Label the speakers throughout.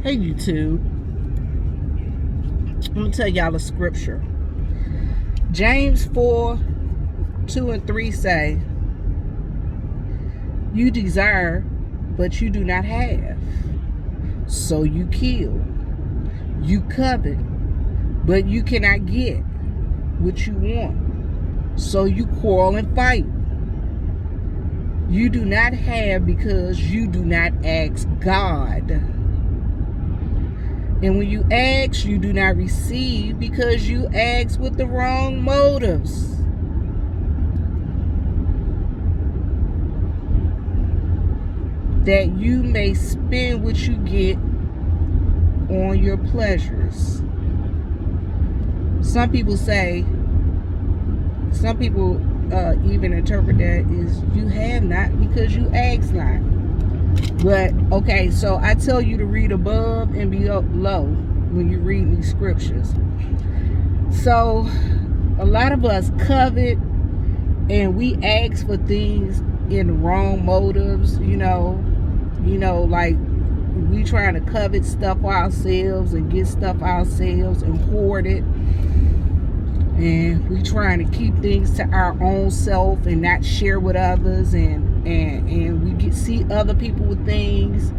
Speaker 1: Hey YouTube, I'm going to tell y'all a scripture. James 4:2 and 3 say, you desire, but you do not have. So you kill. You covet, but you cannot get what you want. So you quarrel and fight. You do not have because you do not ask God. And when you ask, you do not receive because you ask with the wrong motives. That you may spend what you get on your pleasures. Some people even interpret that as you have not because you ask not. But okay, so I tell you to read above and below when you read these scriptures. So a lot of us covet and we ask for things in the wrong motives, like we trying to covet stuff for ourselves and get stuff ourselves and hoard it. And we trying to keep things to our own self and not share with others, and we see other people with things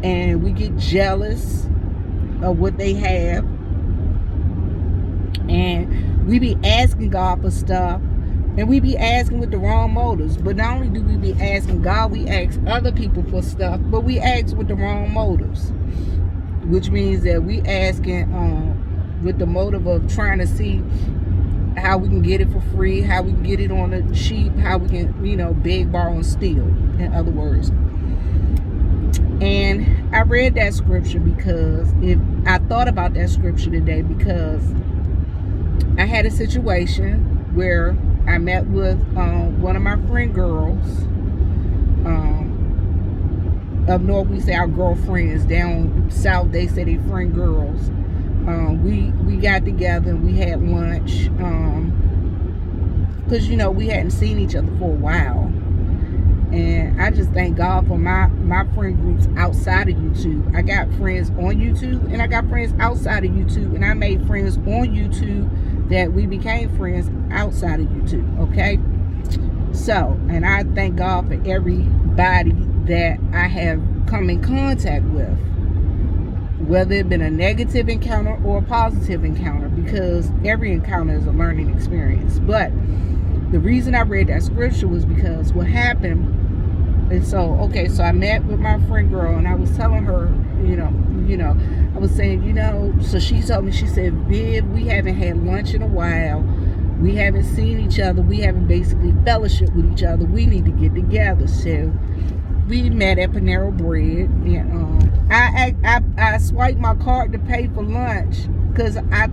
Speaker 1: and we get jealous of what they have, and we be asking God for stuff, and we be asking with the wrong motives. But not only do we be asking God, we ask other people for stuff, but we ask with the wrong motives, which means that we asking with the motive of trying to see how we can get it for free, how we can get it on the cheap, how we can, beg, borrow, and steal, in other words. And I read that scripture because I thought about that scripture today because I had a situation where I met with one of my friend girls. Up north we say our girlfriends. Down south they say they friend girls. We got together and we had lunch because we hadn't seen each other for a while, and I just thank God for my friend groups outside of YouTube. I got friends on YouTube and I got friends outside of YouTube, and I made friends on YouTube that we became friends outside of YouTube. Okay, so, and I thank God for everybody that I have come in contact with, whether it been a negative encounter or a positive encounter, because every encounter is a learning experience. But the reason I read that scripture was because what happened, and so I met with my friend girl, and I was telling her, I was saying, so she told me, she said, Viv, we haven't had lunch in a while. We haven't seen each other. We haven't basically fellowship with each other. We need to get together. So we met at Panera Bread, and I swiped my card to pay for lunch because I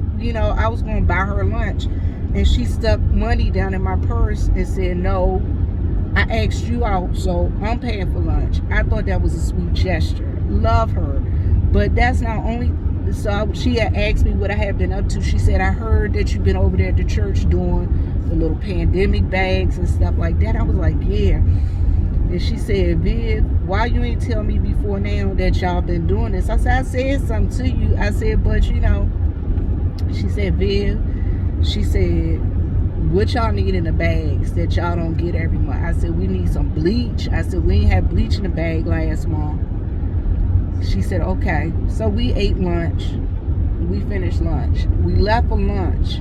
Speaker 1: was going to buy her lunch, and she stuck money down in my purse and said, no, I asked you out, so I'm paying for lunch. I thought that was a sweet gesture. Love her. But that's not only, so she had asked me what I had been up to. She said, I heard that you've been over there at the church doing the little pandemic bags and stuff like that. I was like, yeah. And she said, Viv, why you ain't tell me before now that y'all been doing this? I said something to you. I said, but she said, Viv, she said, what y'all need in the bags that y'all don't get every month? I said, we need some bleach. I said, we ain't had bleach in the bag last month. She said, okay. So we ate lunch. We finished lunch. We left for lunch.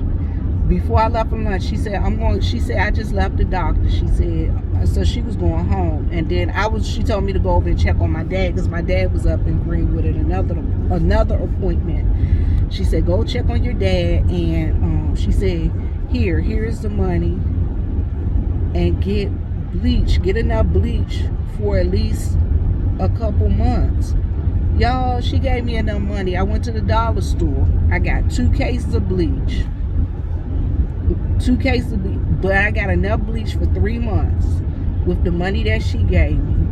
Speaker 1: Before I left for lunch, she said, I just left the doctor. She said, so she was going home. And then she told me to go over and check on my dad because my dad was up in Greenwood at another appointment. She said, go check on your dad. And she said, here's the money. And get bleach. Get enough bleach for at least a couple months. Y'all, she gave me enough money. I went to the dollar store. I got 2 cases of bleach. 2 cases of bleach. But I got enough bleach for 3 months with the money that she gave me.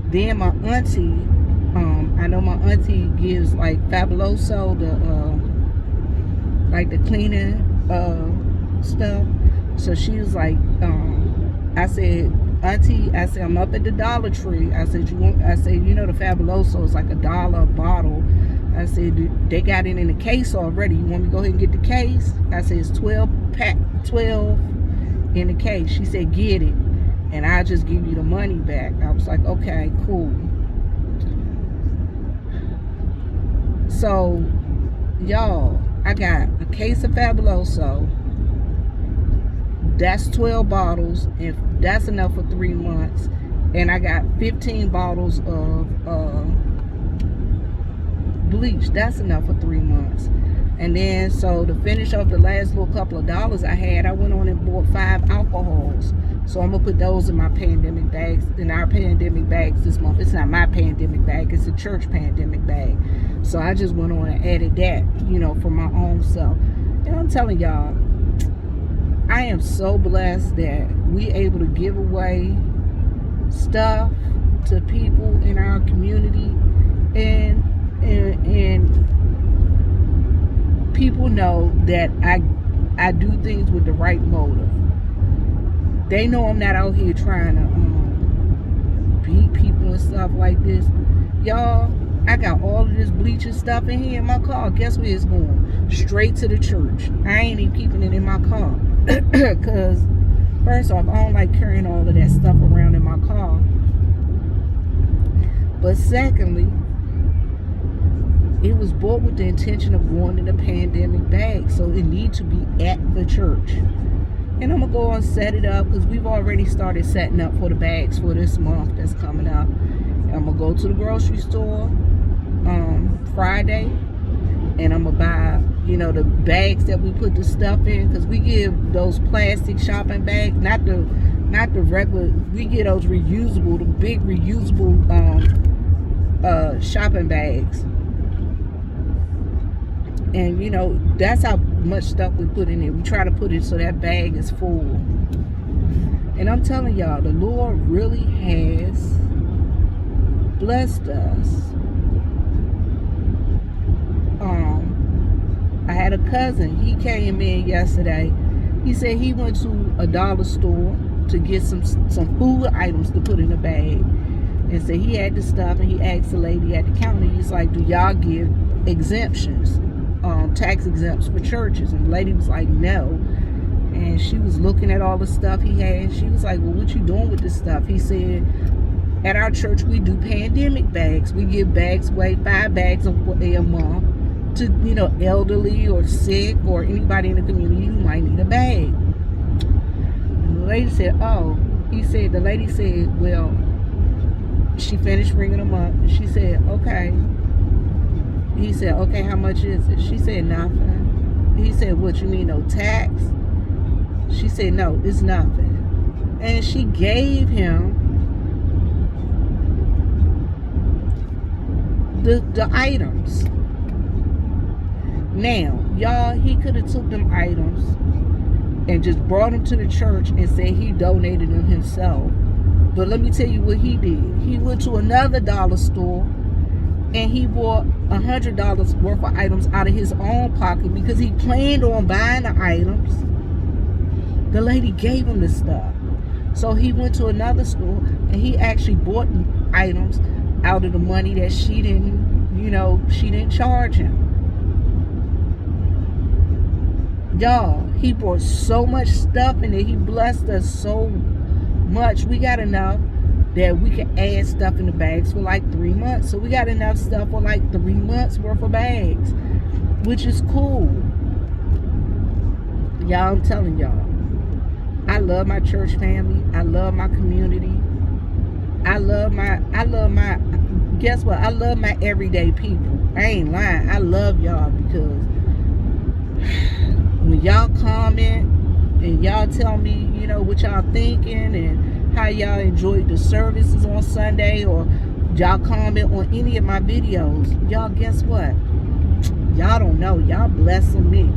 Speaker 1: Then my auntie, I know my auntie gives like Fabuloso, the cleaning stuff. So she was like, I said, Auntie, I said, I'm up at the Dollar Tree. I said, you know, the Fabuloso is like $1 a bottle. I said, they got it in the case already. You want me to go ahead and get the case? I said, it's 12 in the case. She said, get it, and I'll just give you the money back. I was like, okay, cool. So, y'all, I got a case of Fabuloso. That's 12 bottles, and that's enough for 3 months. And I got 15 bottles of bleach. That's enough for 3 months. And then, so to finish off the last little couple of dollars I had, I went on and bought 5 alcohols. So I'm gonna put those in my pandemic bags, in our pandemic bags this month. It's not my pandemic bag, it's a church pandemic bag. So I just went on and added that, you know, for my own self. And I'm telling y'all, I am so blessed that we able to give away stuff to people in our community, and people know that I do things with the right motive. They know I'm not out here trying to beat people and stuff like this. Y'all, I got all of this bleaching stuff in here in my car. Guess where it's going? Straight to the church. I ain't even keeping it in my car. Because, first off, I don't like carrying all of that stuff around in my car. But secondly, it was bought with the intention of going in a pandemic bag. So it needs to be at the church. And I'm going to go and set it up, because we've already started setting up for the bags for this month that's coming up. And I'm going to go to the grocery store Friday, and I'm going to buy, you know, the bags that we put the stuff in, because we give those plastic shopping bags, not the regular, we get those reusable, the big reusable shopping bags. And, you know, that's how much stuff we put in it. We try to put it so that bag is full. And I'm telling y'all, the Lord really has blessed us. I had a cousin. He came in yesterday. He said he went to a dollar store to get some food items to put in a bag. And said he had the stuff, and he asked the lady at the counter, he's like, do y'all give exemptions? Tax exempts for churches? And the lady was like, no. And she was looking at all the stuff he had. She was like, well, what you doing with this stuff? He said, at our church we do pandemic bags. We give bags away, 5 bags a month to, you know, elderly or sick or anybody in the community who might need a bag. And the lady said, oh. He said, the lady said, well, she finished ringing them up, and she said, okay. He said, okay, how much is it? She said, nothing. He said, what, you mean no tax? She said, no, it's nothing. And she gave him the items. Now, y'all, he could have took them items and just brought them to the church and said he donated them himself. But let me tell you what he did. He went to another dollar store and he bought $100 worth of items out of his own pocket because he planned on buying the items. The lady gave him the stuff. So he went to another store and he actually bought items out of the money that she didn't, you know, she didn't charge him. Y'all, he bought so much stuff in it. He blessed us so much. We got enough that we can add stuff in the bags for like 3 months. So we got enough stuff for like 3 months worth of bags, which is cool. Y'all, I'm telling y'all, I love my church family. I love my community. I love my, guess what? I love my everyday people. I ain't lying. I love y'all because when y'all comment and y'all tell me, you know, what y'all thinking and how y'all enjoyed the services on Sunday, or y'all comment on any of my videos, y'all, guess what? Y'all don't know. Y'all blessing me.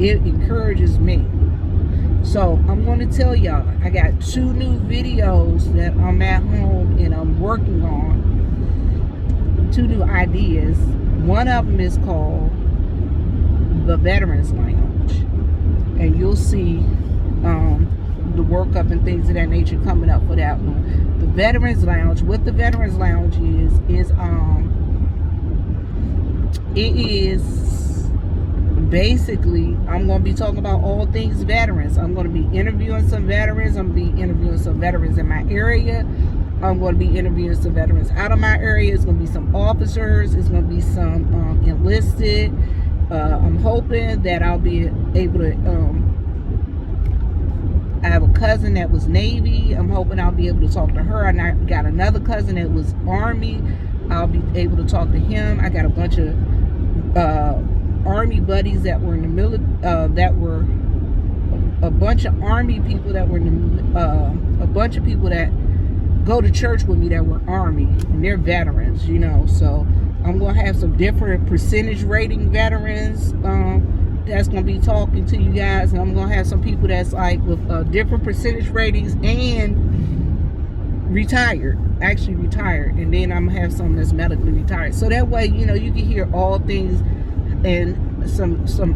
Speaker 1: It encourages me. So I'm going to tell y'all, I got 2 new videos that I'm at home and I'm working on. 2 new ideas. One of them is called The Veterans Lounge. And you'll see the workup and things of that nature coming up for that one. The Veterans Lounge. What the Veterans Lounge is it is basically, I'm going to be talking about all things veterans. I'm going to be interviewing some veterans. I'm going to be interviewing some veterans in my area. I'm going to be interviewing some veterans out of my area. It's going to be some officers. It's going to be some enlisted. I'm hoping that I'll be able to I have a cousin that was Navy. I'm hoping I'll be able to talk to her. I got another cousin that was Army. I'll be able to talk to him. I got a bunch of Army buddies that were in the military, that were a bunch of Army people that were in the, a bunch of people that go to church with me that were Army, and they're veterans, you know. So I'm going to have some different percentage rating veterans that's going to be talking to you guys, and I'm going to have some people that's like with different percentage ratings and retired, actually retired, and then I'm going to have some that's medically retired. So that way, you know, you can hear all things and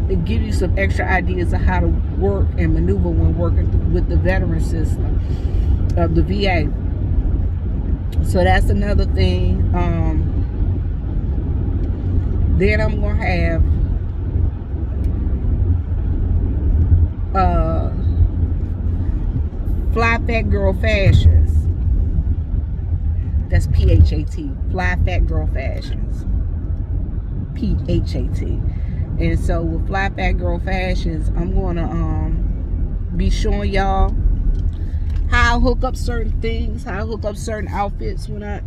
Speaker 1: it give you some extra ideas of how to work and maneuver when working with the veteran system of the VA. So that's another thing. Then I'm going to have Fly Fat Girl Fashions. That's P-H-A-T. Fly Fat Girl Fashions. P-H-A-T. And so with Fly Fat Girl Fashions, I'm going to be showing y'all how I hook up certain things, how I hook up certain outfits when I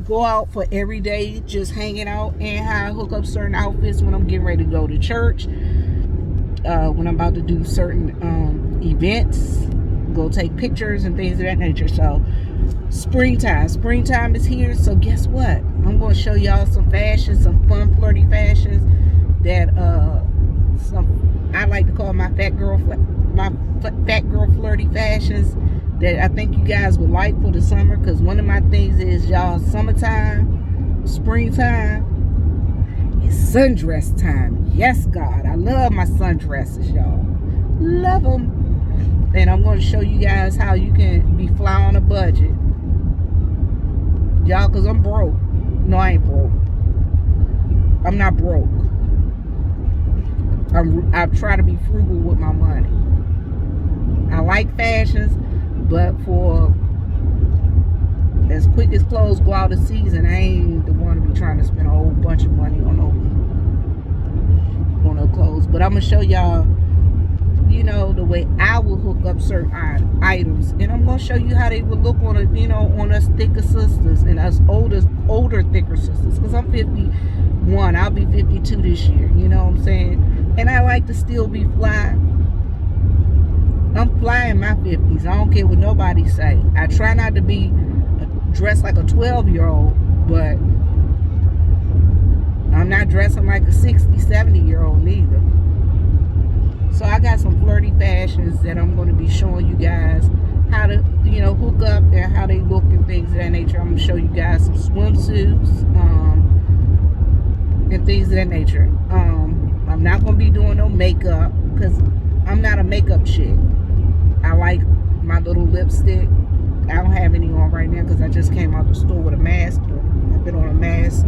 Speaker 1: go out for every day just hanging out, and how I hook up certain outfits when I'm getting ready to go to church, when I'm about to do certain events, go take pictures and things of that nature. So springtime is here, so guess what? I'm going to show y'all some fashions, some fun flirty fashions that I like to call my fat girl flirty fashions that I think you guys would like for the summer. Because one of my things is, y'all, summertime, springtime, it's sundress time. Yes, God, I love my sundresses, y'all. Love them. And I'm going to show you guys how you can be fly on a budget, y'all, because I'm broke. No, I ain't broke. I'm not broke. I try to be frugal with my money. I like fashions, but for as quick as clothes go out of season, I ain't the one to be trying to spend a whole bunch of money on no clothes. But I'm gonna show y'all, you know, the way I will hook up certain items, and I'm gonna show you how they would look on on us thicker sisters and us older thicker sisters. Because I'm 51, I'll be 52 this year. You know what I'm saying? And I like to still be fly. I'm fly in my 50s. I don't care what nobody say. I try not to be dressed like a 12-year-old, but I'm not dressing like a 60, 70-year-old neither. So I got some flirty fashions that I'm going to be showing you guys how to, you know, hook up and how they look and things of that nature. I'm going to show you guys some swimsuits and things of that nature. I'm not going to be doing no makeup because I'm not a makeup chick. I like my little lipstick. I don't have any on right now because I just came out the store with a mask. I've been on a mask.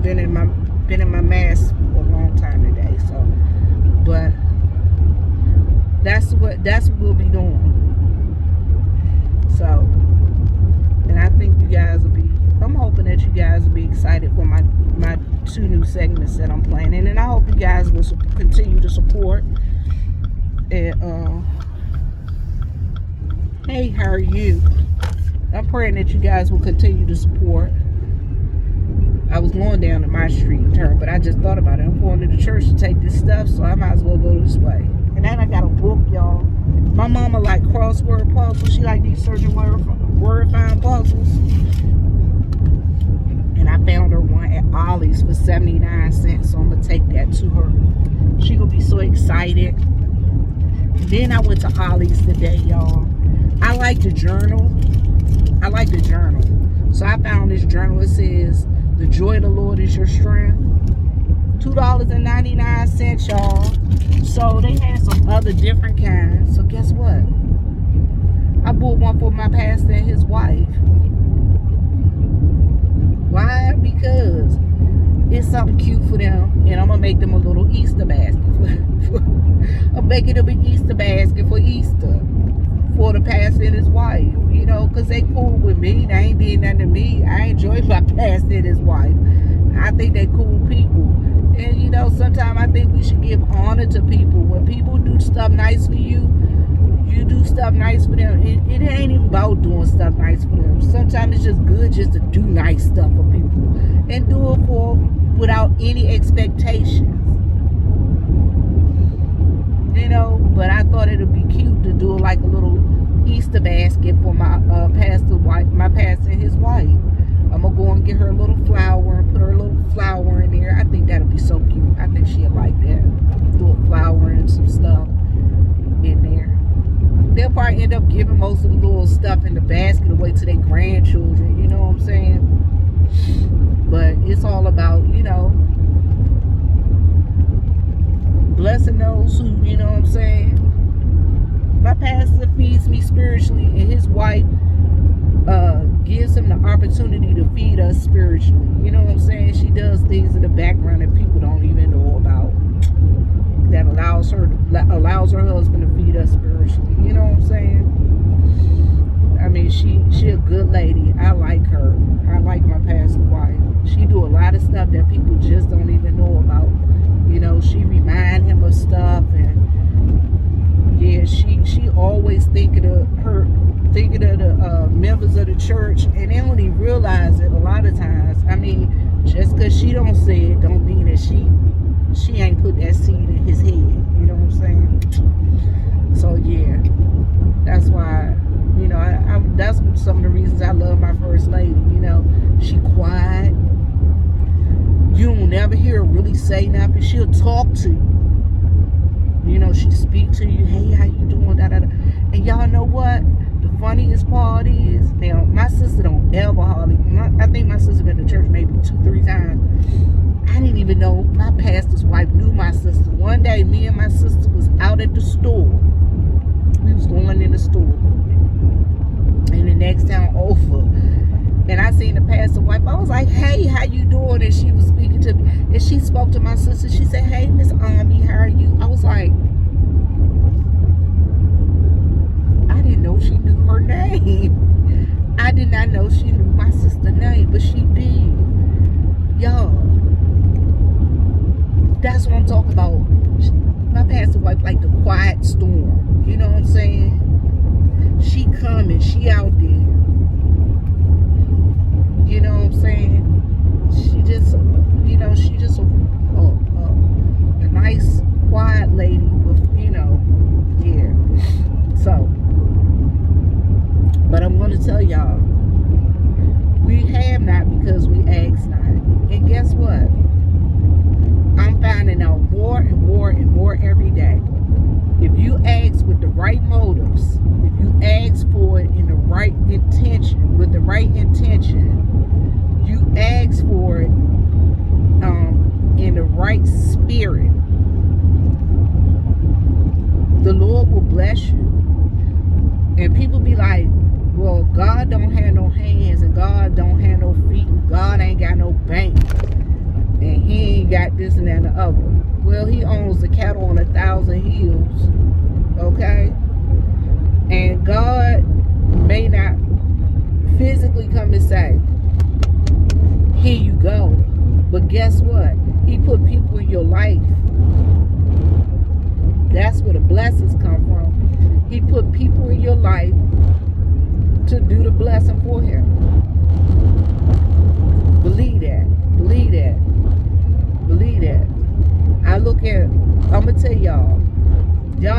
Speaker 1: Been in my mask for a long time today. So, but that's what we'll be doing. So, and I think you guys will be. I'm hoping that you guys will be excited for my 2 new segments that I'm planning, and I hope you guys will continue to support. And hey, how are you? I'm praying that you guys will continue to support. I was going down to my street and turn, but I just thought about it. I'm going to the church to take this stuff, so I might as well go this way. And then I got a book, y'all. My mama like crossword puzzles. She like these searching word find puzzles. And I found her one at Ollie's for 79 cents, so I'm going to take that to her. She going to be so excited. Then I went to Ollie's today, y'all. I like to journal. So I found this journal. It says, "The joy of the Lord is your strength." $2.99, y'all. So they had some other different kinds. So guess what? I bought one for my pastor and his wife. Why? Because it's something cute for them, and I'm gonna make them a little Easter basket. I'm making them an Easter basket for Easter for the pastor and his wife. You know, because they cool with me. They ain't did nothing to me. I enjoy my pastor and his wife. I think they cool people. And you know, sometimes I think we should give honor to people. When people do stuff nice for you, you do stuff nice for them. It ain't even about doing stuff nice for them. Sometimes it's just good just to do nice stuff for people and do it for without any expectations. You know, but I thought it would be cute to do like a little Easter basket for my pastor wife, my pastor and his wife. I'm gonna go and get her a little flower and put her a little flower in there. I think that'll be so cute. I think she'll like that. Do a flower and some stuff in there. They'll probably end up giving most of the little stuff in the basket away to their grandchildren. You know what I'm saying? But it's all about, you know, blessing those who, you know what I'm saying? My pastor feeds me spiritually, and his wife gives him the opportunity to feed us spiritually. You know what I'm saying? She does things in the background that people don't even know about. That allows her husband to feed us spiritually. You know what I'm saying? I mean, she a good lady. I like her. I like my pastor's wife. She do a lot of stuff that people just don't even know about. You know, she remind him of stuff, and yeah, she always thinking of the members of the church, and they don't even realize it a lot of times. I mean, just because she don't say it, don't mean that she ain't put that seed in his head. You know what I'm saying? So yeah, that's why, you know, that's some of the reasons I love my first lady. You know, she quiet. You don't never hear her really say nothing. She'll talk to you. You know, she speak to you. Hey, how you doing? Da, da, da. And y'all know what? The funniest part is, now, my sister don't ever hardly, I think my sister been to church maybe 2-3 times. I didn't even know my pastor's wife knew my sister. One day, me and my sister was out at the store. We was going in the store. In the next town over. And I seen the pastor's wife. I was like, hey, how you doing? And she was speaking to me. And she spoke to my sister. She said, hey, Miss Ami, how are you? I was like, I didn't know she knew her name. I did not know she knew my sister's name, but she did. Y'all, that's what I'm talking about. My pastor's wife like the quiet storm. You know what I'm saying? She coming. She out there. You know what I'm saying? She just, you know, she just a nice, quiet lady with, you know, yeah. So, but I'm going to tell y'all, we have not because we ask not. And guess what? I'm finding out more and more and more every day. If you ask with the right motives, if you ask for it in the right intention, with the right intention, you ask for it in the right spirit, the Lord will bless you. And people be like, well, God don't have no hands, and God don't have no feet, and God ain't got no bank, and he ain't got this and that and the other. Well, he owns the cattle on 1,000 hills, okay? And God may not physically come and say, here you go. But guess what? He put people in your life. That's where the blessings come from. He put people in your life to do the blessing for him. Believe that. Believe that. Believe that. I look at, I'm going to tell y'all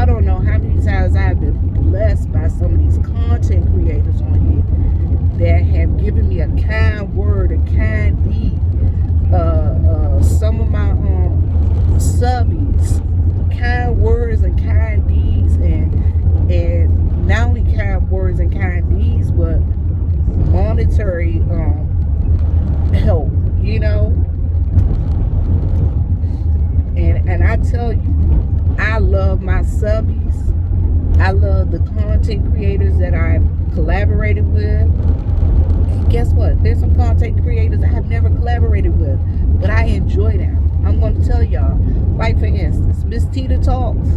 Speaker 1: don't know how many times I've been blessed by some of these content creators on here that have given me a kind word, a kind deed. Some of my subbies, kind words and kind deeds, and not only kind words and kind deeds, but monetary help, you know. And I tell you, I love my subbies. I love the content creators that I collaborated with. And guess what? There's some content creators I have never collaborated with, but I enjoy them. I'm going to tell y'all. Like, for instance, Miss Tita Talks.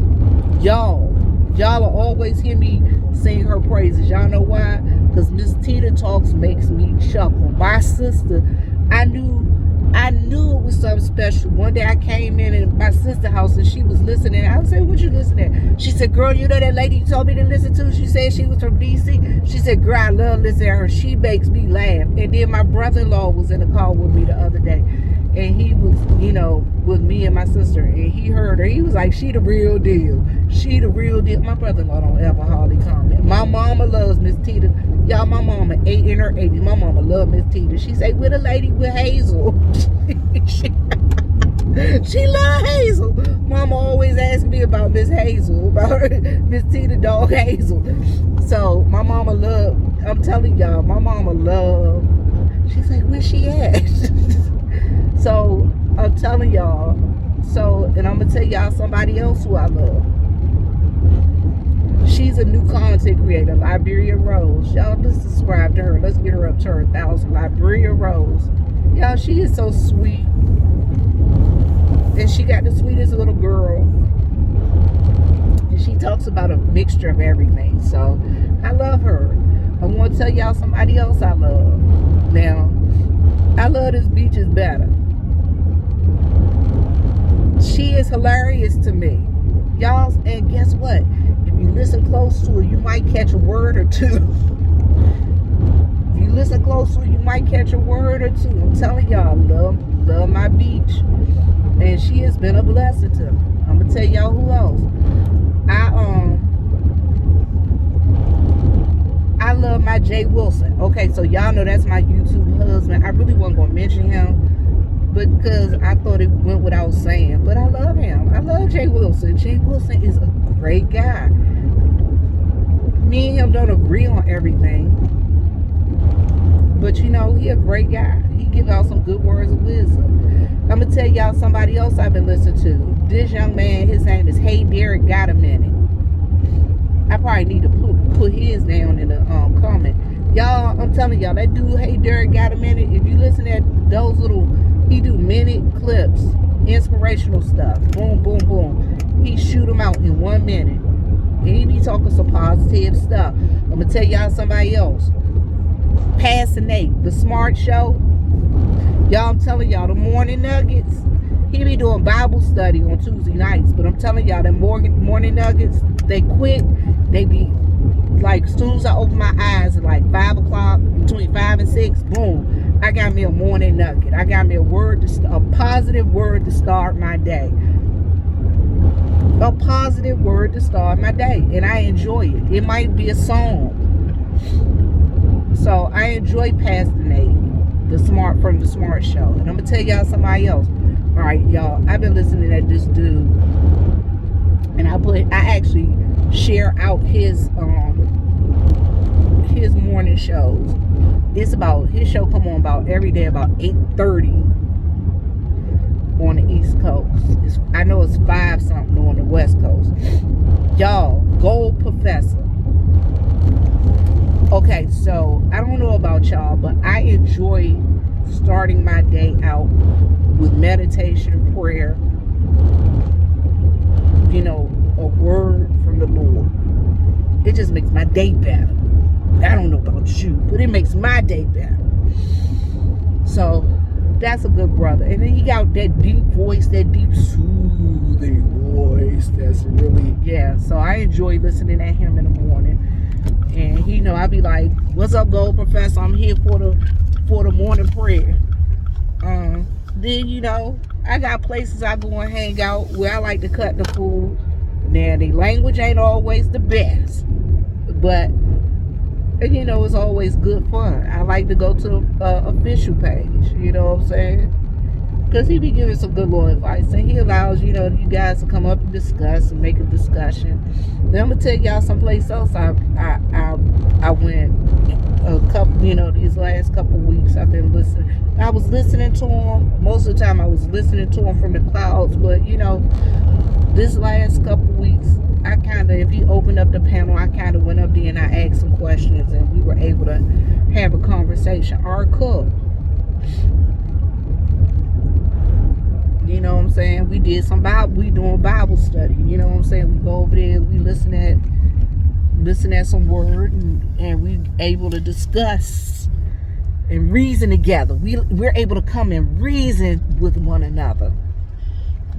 Speaker 1: Y'all will always hear me sing her praises. Y'all know why? Because Miss Tita Talks makes me chuckle. My sister, I knew it was something special. One day I came in my sister's house and she was listening. I said, what you listening to? She said, girl, you know that lady you told me to listen to? She said she was from DC. She said, girl, I love listening to her. She makes me laugh. And then my brother-in-law was in the car with me the other day. And he was, with me and my sister. And he heard her. He was like, she the real deal. She the real deal. My brother-in-law don't ever hardly comment. My mama loves Miss Tita. Y'all, my mama in her 80s. My mama love Miss Tita. She say, we're the lady with Hazel. she love Hazel. Mama always asks me about Miss Hazel. About Miss Tita dog Hazel. So, my mama love, I'm telling y'all, my mama love. She's like, where she at? So, I'm telling y'all. So, and I'm going to tell y'all somebody else who I love. She's a new content creator, Liberia Rose. Y'all, let's subscribe to her. Let's get her up to her 1,000. Liberia Rose. Y'all, she is so sweet. And she got the sweetest little girl. And she talks about a mixture of everything. So, I love her. I want to tell y'all somebody else I love. Now, I love this beach is better. She is hilarious to me. Y'all, and guess what? If you listen close to her, you might catch a word or two. If you listen close to her, you might catch a word or two. I'm telling y'all, love my beach. And she has been a blessing to me. I'm going to tell y'all who else. I love my Jay Wilson. Okay, so y'all know that's my YouTube husband. I really wasn't going to mention him because I thought it went without saying. But I love him. I love Jay Wilson. Jay Wilson is a great guy. Me and him don't agree on everything. But he a great guy. He gives out some good words of wisdom. I'm going to tell y'all somebody else I've been listening to. This young man, his name is Hey Derek Got a Minute. I probably need to put his down in the comment. Y'all, I'm telling y'all, that dude, Hey Derek Got a Minute. If you listen to those little, he do minute clips, inspirational stuff. Boom, boom, boom. He shoot them out in 1 minute. And he be talking some positive stuff. I'm going to tell y'all somebody else. Pastor Nate, The Smart Show. Y'all, I'm telling y'all, the Morning Nuggets. He be doing Bible study on Tuesday nights. But I'm telling y'all, the Morning Nuggets, they quick. They be like, as soon as I open my eyes at like 5 o'clock, between 5 and 6, boom, I got me a morning nugget. I got me a positive word to start my day. A positive word to start my day. And I enjoy it. It might be a song. So I enjoy Pastor Nate, from the Smart Show. And I'm going to tell y'all somebody else. All right, y'all, I've been listening to this dude. And I actually share out his morning shows. His show come on about every day about 8:30 on the East Coast. I know it's 5 something on the West Coast. Y'all, Gold Professor. Okay, so I don't know about y'all, but I enjoy starting my day out with meditation, prayer, a word from the Lord. It just makes my day better. I don't know about you, but it makes my day better. So that's a good brother. And then he got that deep voice, that deep soothing voice. That's really, yeah. So I enjoy listening to him in the morning. And I be like, what's up, Gold Professor? I'm here for the morning prayer. Then I got places I go and hang out where I like to cut the food. Now the language ain't always the best, but it's always good fun. I like to go to official page, you know what I'm saying? Because he be giving some good little advice, and he allows you guys to come up and discuss and make a discussion. Then I'm gonna tell y'all someplace else I went a couple, these last couple weeks. I've been listening. I was listening to him most of the time. I was listening to him from the clouds, but this last couple weeks I kind of, if he opened up the panel, I kind of went up there and I asked some questions, and we were able to have a conversation. Our cook, you know what I'm saying? We did some Bible, we doing Bible study. You know what I'm saying? We go over there and we listen at some word, and we able to discuss and reason together. We're able to come and reason with one another.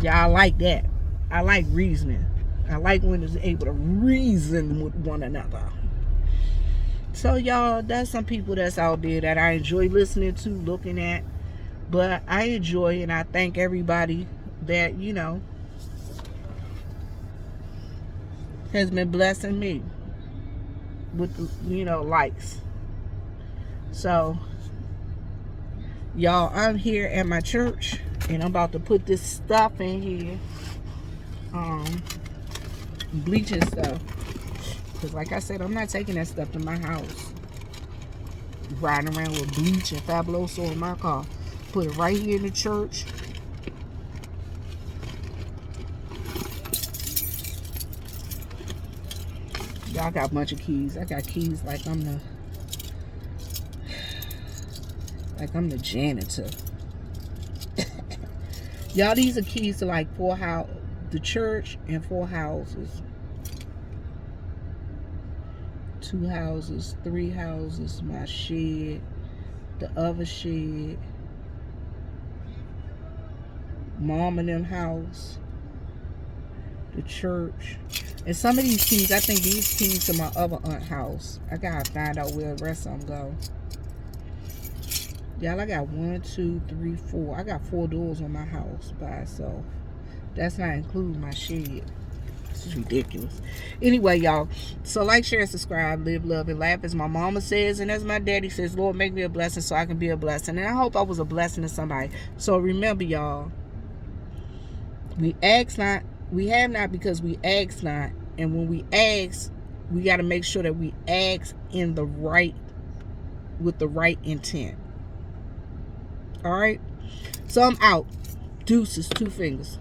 Speaker 1: Yeah, I like that. I like reasoning. I like when it's able to reason with one another. So y'all, that's some people that's out there that I enjoy listening to, looking at. But I enjoy, and I thank everybody that, you know, has been blessing me with, you know, likes. So y'all, I'm here at my church, and I'm about to put this stuff in here, bleaching stuff, because like I said, I'm not taking that stuff to my house, riding around with bleach and Fabuloso in my car. Put it right here in the church. Y'all got a bunch of keys. I got keys like I'm the janitor. Y'all, these are keys to like the church and 4 houses. 2 houses, 3 houses, my shed, the other shed, mom and them house, the church. And some of these keys, I think these keys to my other aunt house. I gotta find out where the rest of them go. Y'all, I got 1, 2, 3, 4. I got 4 doors on my house by itself. That's not including my shed. This is ridiculous. Anyway, y'all, so like, share, subscribe, live, love, and laugh, as my mama says, and as my daddy says. Lord, make me a blessing so I can be a blessing. And I hope I was a blessing to somebody. So remember, y'all, we ask not, we have not because we ask not. And when we ask, we got to make sure that we ask with the right intent. All right, so I'm out. Deuces, 2 fingers.